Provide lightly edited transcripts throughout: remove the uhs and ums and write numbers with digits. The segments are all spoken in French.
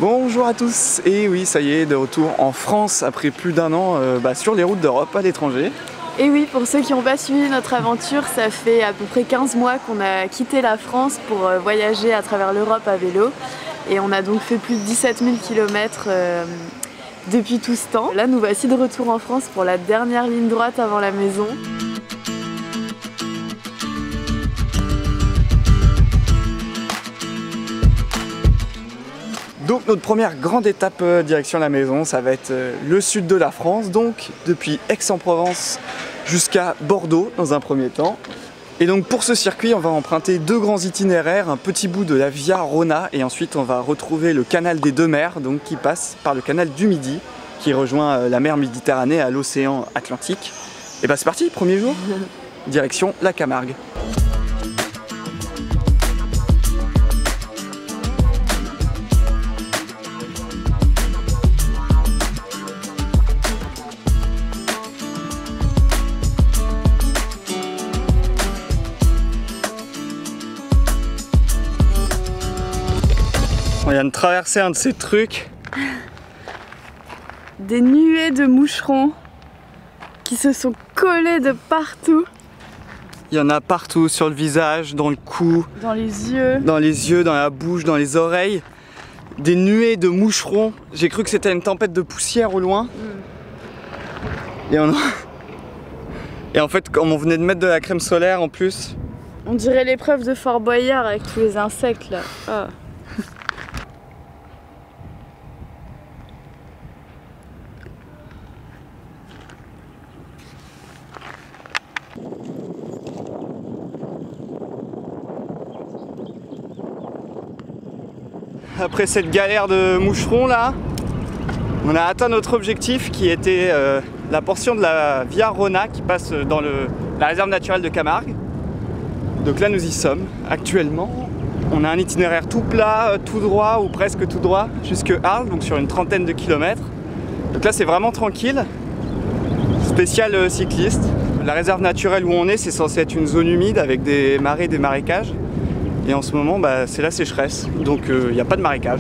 Bonjour à tous, et oui ça y est, de retour en France après plus d'un an sur les routes d'Europe à l'étranger. Et oui, pour ceux qui n'ont pas suivi notre aventure, ça fait à peu près 15 mois qu'on a quitté la France pour voyager à travers l'Europe à vélo. Et on a donc fait plus de 17 000 km depuis tout ce temps. Là nous voici de retour en France pour la dernière ligne droite avant la maison. Donc notre première grande étape direction la maison, ça va être le sud de la France, donc depuis Aix-en-Provence jusqu'à Bordeaux dans un premier temps. Et donc pour ce circuit, on va emprunter deux grands itinéraires, un petit bout de la Via Rona et ensuite on va retrouver le canal des deux mers, donc qui passe par le canal du Midi, qui rejoint la mer Méditerranée à l'océan Atlantique. Et c'est parti, premier jour, direction la Camargue. On vient de traverser un de ces trucs. Des nuées de moucherons qui se sont collés de partout. Il y en a partout, sur le visage, dans le cou, dans les yeux, dans la bouche, dans les oreilles. Des nuées de moucherons. J'ai cru que c'était une tempête de poussière au loin. Et en fait, comme on venait de mettre de la crème solaire en plus. On dirait l'épreuve de Fort Boyard avec tous les insectes là. Oh. Après cette galère de moucherons là, on a atteint notre objectif qui était la portion de la Via Rona qui passe dans la réserve naturelle de Camargue. Donc là nous y sommes actuellement. On a un itinéraire tout plat, tout droit ou presque tout droit jusque Arles, donc sur une trentaine de kilomètres. Donc là c'est vraiment tranquille, spécial cycliste. La réserve naturelle où on est, c'est censé être une zone humide avec des marais, des marécages. Et en ce moment, c'est la sécheresse, donc il n'y a pas de marécage.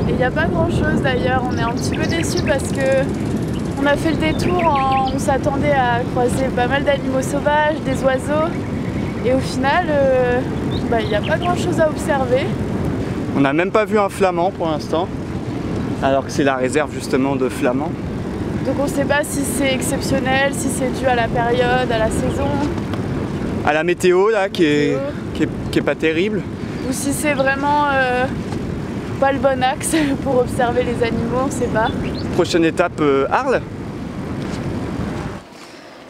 Et il n'y a pas grand chose d'ailleurs, on est un petit peu déçus parce que on a fait le détour, on s'attendait à croiser pas mal d'animaux sauvages, des oiseaux, et au final, il n'y a pas grand chose à observer. On n'a même pas vu un flamand pour l'instant, alors que c'est la réserve justement de flamands. Donc on ne sait pas si c'est exceptionnel, si c'est dû à la période, à la saison. À la météo là, qui est pas terrible. Ou si c'est vraiment pas le bon axe pour observer les animaux, on sait pas. Prochaine étape, Arles.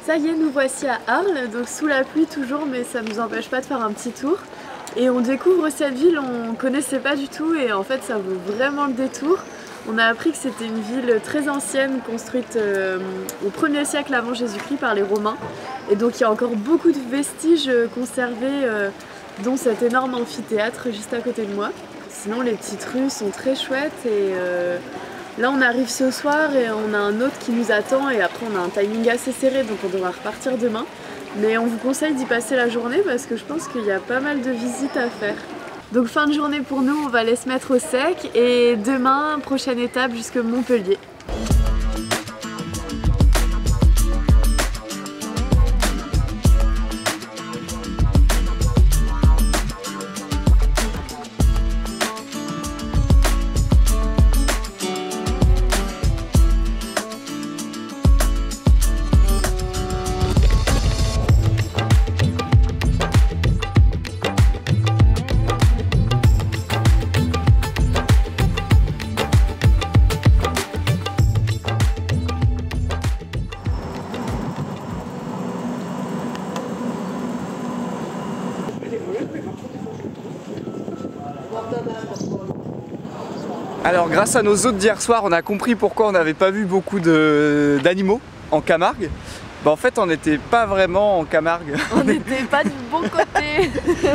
Ça y est, nous voici à Arles, donc sous la pluie toujours, mais ça ne nous empêche pas de faire un petit tour. Et on découvre cette ville, on ne connaissait pas du tout et en fait ça vaut vraiment le détour. On a appris que c'était une ville très ancienne, construite au 1er siècle avant Jésus-Christ par les Romains. Et donc il y a encore beaucoup de vestiges conservés, dont cet énorme amphithéâtre juste à côté de moi. Sinon les petites rues sont très chouettes et là on arrive ce soir et on a un autre qui nous attend et après on a un timing assez serré donc on devra repartir demain. Mais on vous conseille d'y passer la journée parce que je pense qu'il y a pas mal de visites à faire. Donc fin de journée pour nous, on va aller se mettre au sec et demain, prochaine étape jusque Montpellier. Alors grâce à nos hôtes d'hier soir, on a compris pourquoi on n'avait pas vu beaucoup d'animaux en Camargue. En fait on n'était pas vraiment en Camargue. On n'était pas du bon côté.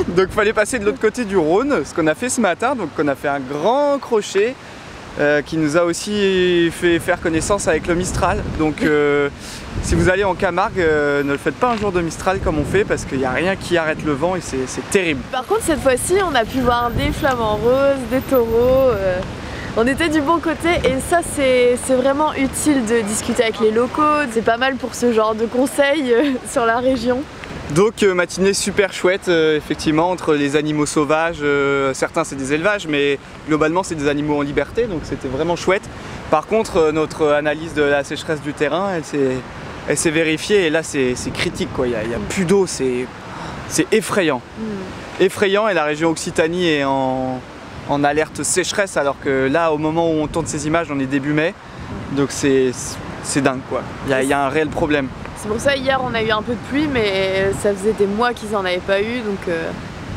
Donc il fallait passer de l'autre côté du Rhône, ce qu'on a fait ce matin. Donc on a fait un grand crochet qui nous a aussi fait faire connaissance avec le Mistral. Donc si vous allez en Camargue, ne le faites pas un jour de Mistral comme on fait parce qu'il n'y a rien qui arrête le vent et c'est terrible. Par contre cette fois-ci on a pu voir des flamants roses, des taureaux. On était du bon côté et ça c'est vraiment utile de discuter avec les locaux, c'est pas mal pour ce genre de conseils sur la région. Donc matinée super chouette effectivement entre les animaux sauvages, certains c'est des élevages mais globalement c'est des animaux en liberté donc c'était vraiment chouette. Par contre notre analyse de la sécheresse du terrain elle s'est vérifiée et là c'est critique quoi, il y a plus d'eau, c'est effrayant. Effrayant et la région Occitanie est en alerte sécheresse alors que là au moment où on tourne ces images on est début mai donc c'est dingue quoi, il y a un réel problème. C'est pour ça hier on a eu un peu de pluie mais ça faisait des mois qu'ils en avaient pas eu donc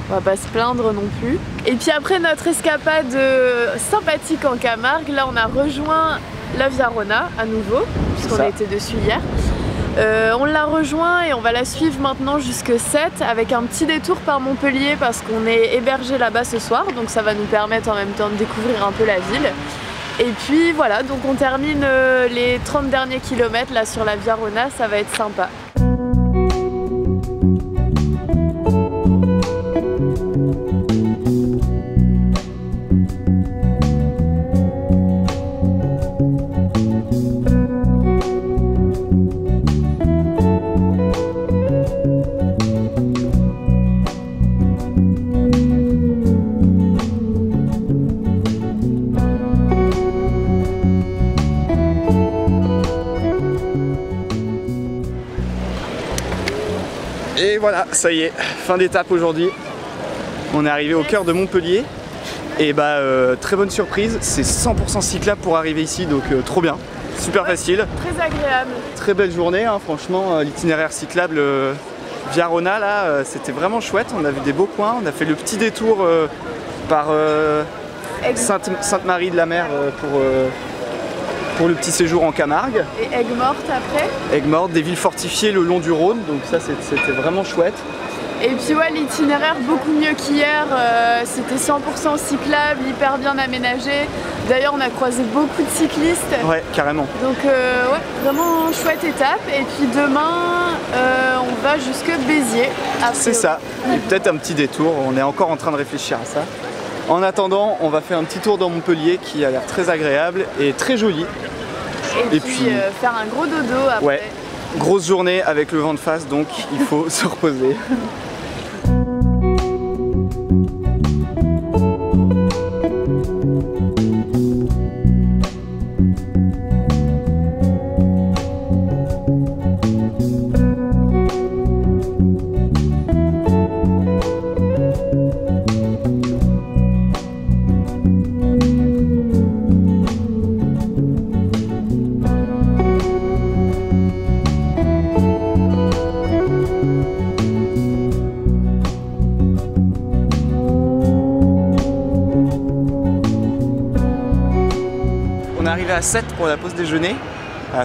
on va pas se plaindre non plus. Et puis après notre escapade sympathique en Camargue, là on a rejoint la Via Rona à nouveau puisqu'on a été dessus hier. On l'a rejoint et on va la suivre maintenant jusque Sète avec un petit détour par Montpellier parce qu'on est hébergé là-bas ce soir donc ça va nous permettre en même temps de découvrir un peu la ville. Et puis voilà, donc on termine les 30 derniers kilomètres là sur la Via Rona, ça va être sympa. Et voilà, ça y est, fin d'étape aujourd'hui. On est arrivé au cœur de Montpellier. Et bah très bonne surprise, c'est 100% cyclable pour arriver ici, donc trop bien. Super facile. Très agréable. Très belle journée, hein, franchement, l'itinéraire cyclable Via Rona là, c'était vraiment chouette. On a vu des beaux coins, on a fait le petit détour par Sainte-Marie de la Mer pour le petit séjour en Camargue. Et Aigues-Mortes après. Aigues-Mortes, des villes fortifiées le long du Rhône, donc ça c'était vraiment chouette. Et puis ouais, l'itinéraire beaucoup mieux qu'hier, c'était 100% cyclable, hyper bien aménagé. D'ailleurs on a croisé beaucoup de cyclistes. Ouais, carrément. Donc ouais, vraiment chouette étape. Et puis demain, on va jusque Béziers. C'est ça, et peut-être un petit détour, on est encore en train de réfléchir à ça. En attendant, on va faire un petit tour dans Montpellier qui a l'air très agréable et très joli. Et puis faire un gros dodo après. Ouais, grosse journée avec le vent de face, donc il faut se reposer. On est arrivé à Sète pour la pause déjeuner.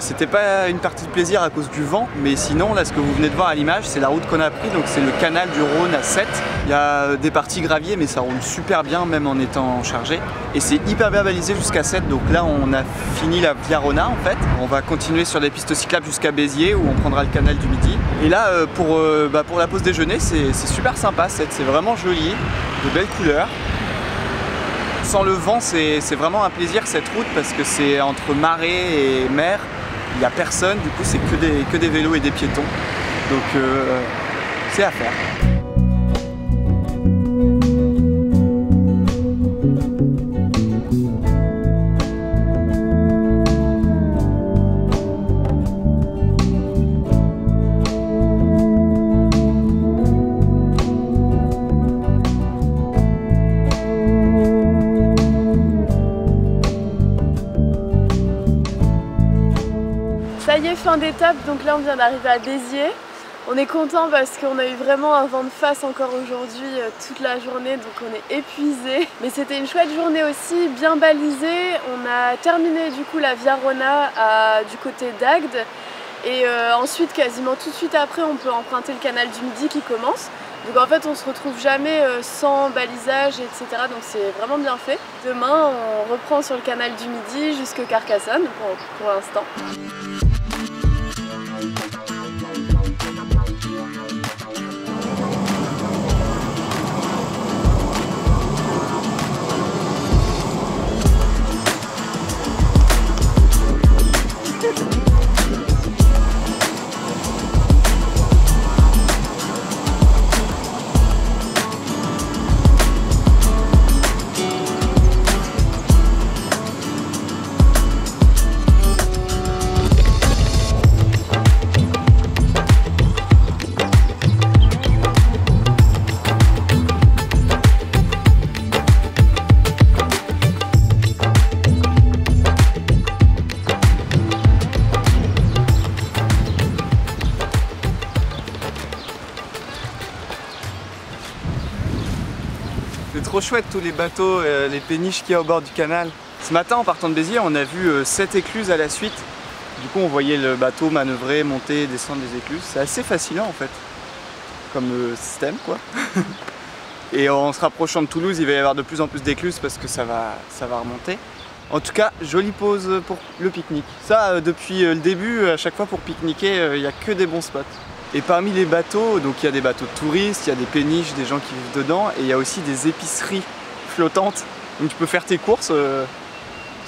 C'était pas une partie de plaisir à cause du vent, mais sinon là ce que vous venez de voir à l'image c'est la route qu'on a pris, donc c'est le canal du Rhône à Sète. Il y a des parties graviers mais ça roule super bien même en étant chargé. Et c'est hyper bien balisé jusqu'à Sète, donc là on a fini la Via Rona en fait. On va continuer sur des pistes cyclables jusqu'à Béziers où on prendra le canal du Midi. Et là pour la pause déjeuner c'est super sympa Sète, c'est vraiment joli, de belles couleurs. Sans le vent, c'est vraiment un plaisir cette route parce que c'est entre marais et mer, il n'y a personne, du coup c'est que des vélos et des piétons, donc c'est à faire. Ça y est, fin d'étape, donc là on vient d'arriver à Béziers. On est content parce qu'on a eu vraiment un vent de face encore aujourd'hui toute la journée, donc on est épuisé. Mais c'était une chouette journée aussi, bien balisée. On a terminé du coup la Via Rona du côté d'Agde. Et ensuite, quasiment tout de suite après, on peut emprunter le canal du Midi qui commence. Donc en fait, on se retrouve jamais sans balisage, etc. Donc c'est vraiment bien fait. Demain, on reprend sur le canal du Midi jusque Carcassonne pour l'instant. trop chouette tous les bateaux, les péniches qu'il y a au bord du canal. Ce matin en partant de Béziers, on a vu 7 écluses à la suite. Du coup on voyait le bateau manœuvrer, monter, descendre les écluses. C'est assez fascinant en fait, comme système quoi. Et en se rapprochant de Toulouse, il va y avoir de plus en plus d'écluses parce que ça va remonter. En tout cas, jolie pause pour le pique-nique. Ça, depuis le début, à chaque fois pour pique-niquer, il n'y a que des bons spots. Et parmi les bateaux, donc il y a des bateaux de touristes, il y a des péniches, des gens qui vivent dedans, et il y a aussi des épiceries flottantes. Donc tu peux faire tes courses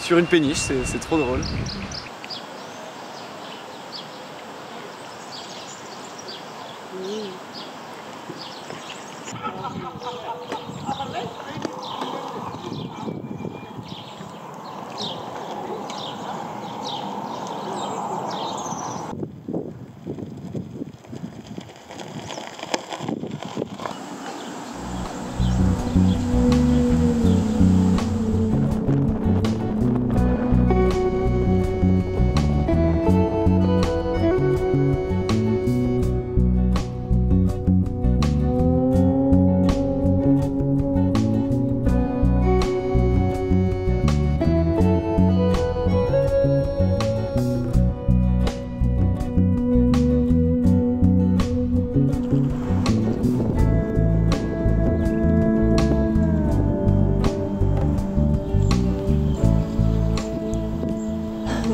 sur une péniche, c'est trop drôle.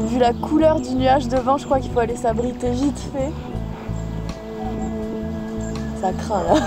Vu la couleur du nuage devant, je crois qu'il faut aller s'abriter vite fait. Ça craint là.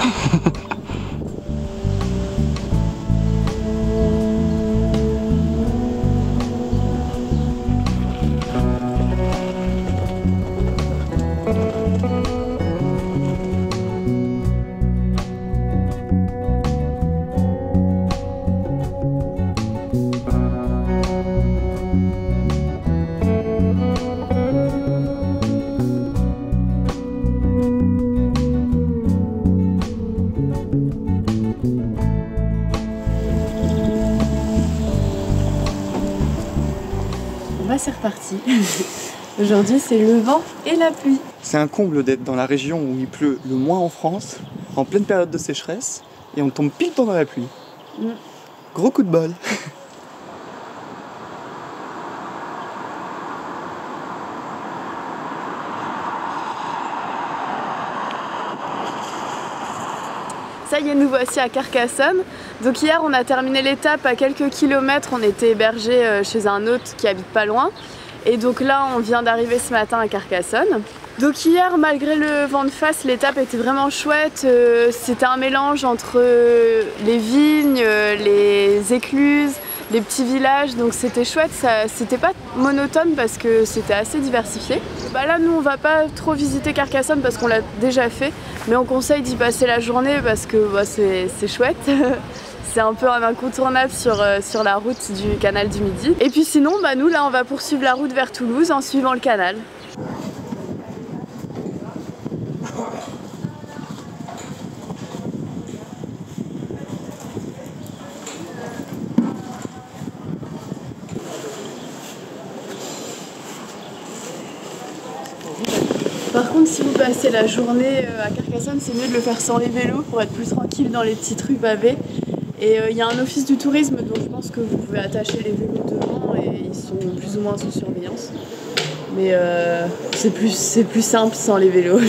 C'est reparti. Aujourd'hui c'est le vent et la pluie. C'est un comble d'être dans la région où il pleut le moins en France, en pleine période de sécheresse, et on tombe pile pendant la pluie. Gros coup de bol. Ça y est, nous voici à Carcassonne. Donc hier on a terminé l'étape à quelques kilomètres, on était hébergé chez un hôte qui habite pas loin. Et donc là on vient d'arriver ce matin à Carcassonne. Donc hier, malgré le vent de face, l'étape était vraiment chouette. C'était un mélange entre les vignes, les écluses, les petits villages, donc c'était chouette. C'était pas monotone parce que c'était assez diversifié. Bah là nous on va pas trop visiter Carcassonne parce qu'on l'a déjà fait, mais on conseille d'y passer la journée parce que bah, c'est chouette. C'est un peu un incontournable sur la route du canal du Midi. Et puis sinon, bah nous là on va poursuivre la route vers Toulouse en suivant le canal. Par contre, si vous passez la journée à Carcassonne, c'est mieux de le faire sans les vélos pour être plus tranquille dans les petites rues pavées. Et il y a un office du tourisme, donc je pense que vous pouvez attacher les vélos devant et ils sont plus ou moins sous surveillance. Mais c'est plus simple sans les vélos.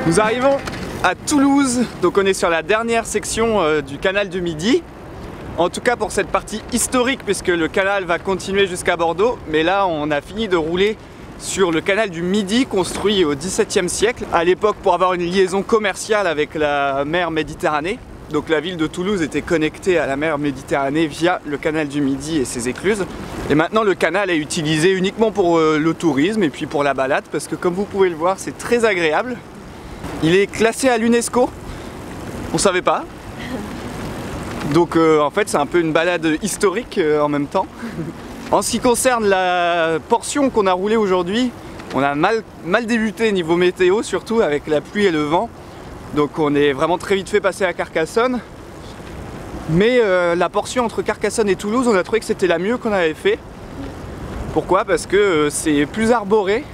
Nous arrivons à Toulouse, donc on est sur la dernière section du canal du Midi. En tout cas pour cette partie historique, puisque le canal va continuer jusqu'à Bordeaux. Mais là on a fini de rouler sur le canal du Midi construit au XVIIe siècle, à l'époque pour avoir une liaison commerciale avec la mer Méditerranée. Donc la ville de Toulouse était connectée à la mer Méditerranée via le canal du Midi et ses écluses. Et maintenant le canal est utilisé uniquement pour le tourisme et puis pour la balade parce que comme vous pouvez le voir c'est très agréable. Il est classé à l'UNESCO, on savait pas. Donc en fait c'est un peu une balade historique en même temps. En ce qui concerne la portion qu'on a roulée aujourd'hui, on a mal débuté niveau météo surtout avec la pluie et le vent. Donc on est vraiment très vite fait passer à Carcassonne. Mais la portion entre Carcassonne et Toulouse, on a trouvé que c'était la mieux qu'on avait fait. Pourquoi? Parce que c'est plus arboré,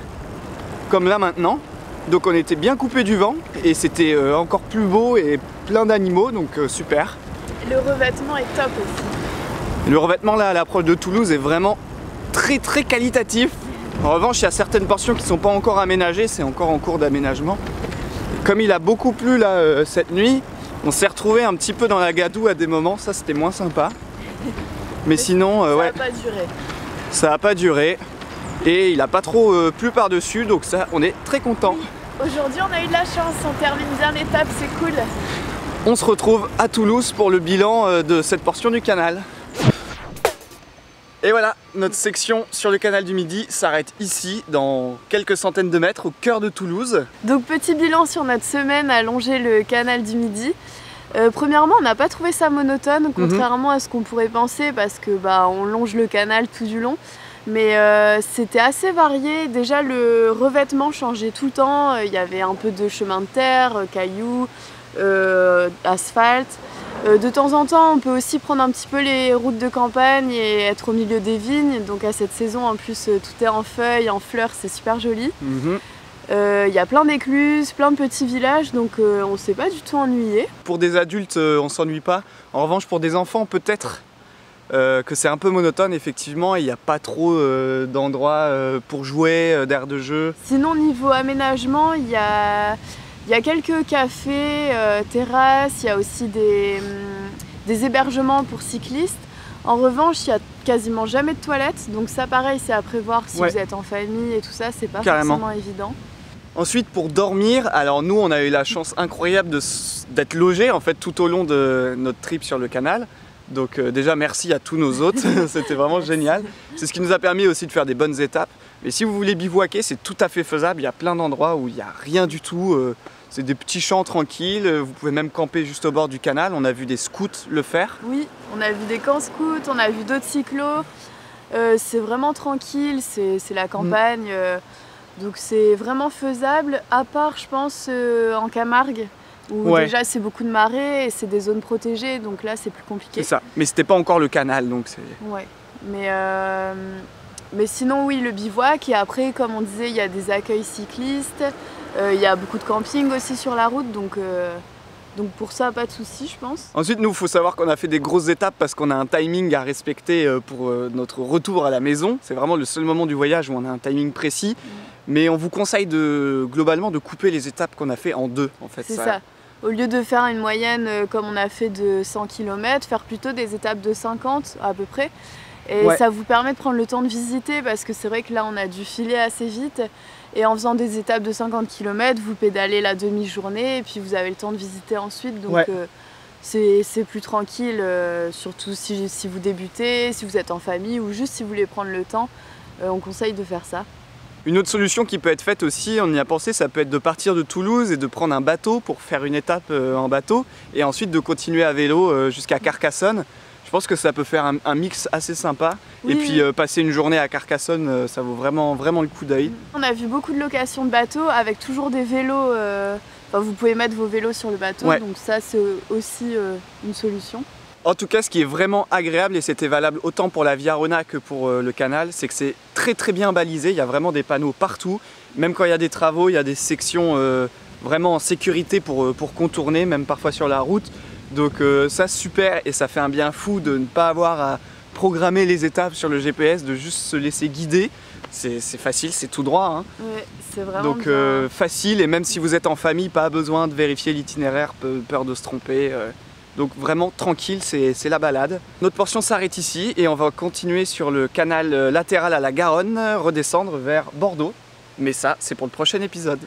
comme là maintenant. Donc on était bien coupé du vent et c'était encore plus beau et plein d'animaux, donc super. Le revêtement est top aussi. Le revêtement là à l'approche de Toulouse est vraiment très qualitatif. En revanche, il y a certaines portions qui ne sont pas encore aménagées, c'est encore en cours d'aménagement. Comme il a beaucoup plu là cette nuit, on s'est retrouvé un petit peu dans la gadoue à des moments, ça c'était moins sympa. Mais sinon, ça ouais. n'a pas duré. Ça n'a pas duré. Et il n'a pas trop plu par-dessus, donc ça, on est très content. Aujourd'hui, on a eu de la chance, on termine bien l'étape, c'est cool. On se retrouve à Toulouse pour le bilan de cette portion du canal. Et voilà, notre section sur le canal du Midi s'arrête ici, dans quelques centaines de mètres, au cœur de Toulouse. Donc petit bilan sur notre semaine à longer le canal du Midi. Premièrement, on n'a pas trouvé ça monotone, contrairement à ce qu'on pourrait penser, parce que on longe le canal tout du long. Mais c'était assez varié. Déjà, le revêtement changeait tout le temps. Il y avait un peu de chemin de terre, cailloux, asphalte. De temps en temps, on peut aussi prendre un petit peu les routes de campagne et être au milieu des vignes. Donc à cette saison, en plus, tout est en feuilles, en fleurs, c'est super joli. Il y a plein d'écluses, plein de petits villages, donc on ne s'est pas du tout ennuyé. Pour des adultes, on s'ennuie pas. En revanche, pour des enfants, peut-être que c'est un peu monotone, effectivement. Il n'y a pas trop d'endroits pour jouer, d'aires de jeu. Sinon, niveau aménagement, il y a quelques cafés, terrasses, il y a aussi des hébergements pour cyclistes. En revanche, il n'y a quasiment jamais de toilettes, donc ça pareil, c'est à prévoir si vous êtes en famille et tout ça, c'est pas forcément évident. Ensuite, pour dormir, alors nous on a eu la chance incroyable d'être logés en fait tout au long de notre trip sur le canal. Donc déjà merci à tous nos hôtes, c'était vraiment génial. C'est ce qui nous a permis aussi de faire des bonnes étapes. Mais si vous voulez bivouaquer, c'est tout à fait faisable, il y a plein d'endroits où il n'y a rien du tout. C'est des petits champs tranquilles, vous pouvez même camper juste au bord du canal, on a vu des scouts le faire. Oui, on a vu des camps scouts, on a vu d'autres cyclos, c'est vraiment tranquille, c'est la campagne, donc c'est vraiment faisable, à part je pense en Camargue, où déjà c'est beaucoup de marées et c'est des zones protégées, donc là c'est plus compliqué. C'est ça, mais c'était pas encore le canal, donc c'est... Ouais, mais sinon oui, le bivouac, et après comme on disait, il y a des accueils cyclistes. Il y a beaucoup de camping aussi sur la route, donc pour ça, pas de souci, je pense. Ensuite, nous, il faut savoir qu'on a fait des grosses étapes parce qu'on a un timing à respecter pour notre retour à la maison. C'est vraiment le seul moment du voyage où on a un timing précis. Mais on vous conseille globalement de couper les étapes qu'on a fait en deux, en fait. C'est ça. Au lieu de faire une moyenne comme on a fait de 100 km, faire plutôt des étapes de 50 à peu près. Et ça vous permet de prendre le temps de visiter parce que c'est vrai que là, on a dû filer assez vite. Et en faisant des étapes de 50 km, vous pédalez la demi-journée et puis vous avez le temps de visiter ensuite. Donc c'est plus tranquille, surtout si vous débutez, si vous êtes en famille ou juste si vous voulez prendre le temps, on conseille de faire ça. Une autre solution qui peut être faite aussi, on y a pensé, ça peut être de partir de Toulouse et de prendre un bateau pour faire une étape en bateau et ensuite de continuer à vélo jusqu'à Carcassonne. Je pense que ça peut faire un mix assez sympa. Oui, et puis passer une journée à Carcassonne, ça vaut vraiment le coup d'œil. On a vu beaucoup de locations de bateaux avec toujours des vélos. Vous pouvez mettre vos vélos sur le bateau, donc ça c'est aussi une solution. En tout cas, ce qui est vraiment agréable, et c'était valable autant pour la Via Rona que pour le canal, c'est que c'est très bien balisé. Il y a vraiment des panneaux partout. Même quand il y a des travaux, il y a des sections vraiment en sécurité pour contourner, même parfois sur la route. Donc ça super, et ça fait un bien fou de ne pas avoir à programmer les étapes sur le GPS, de juste se laisser guider. C'est facile, c'est tout droit. Hein. Ouais, c'est vraiment donc facile, et même si vous êtes en famille, pas besoin de vérifier l'itinéraire, peur de se tromper. Donc vraiment tranquille, c'est la balade. Notre portion s'arrête ici et on va continuer sur le canal latéral à la Garonne, redescendre vers Bordeaux. Mais ça, c'est pour le prochain épisode.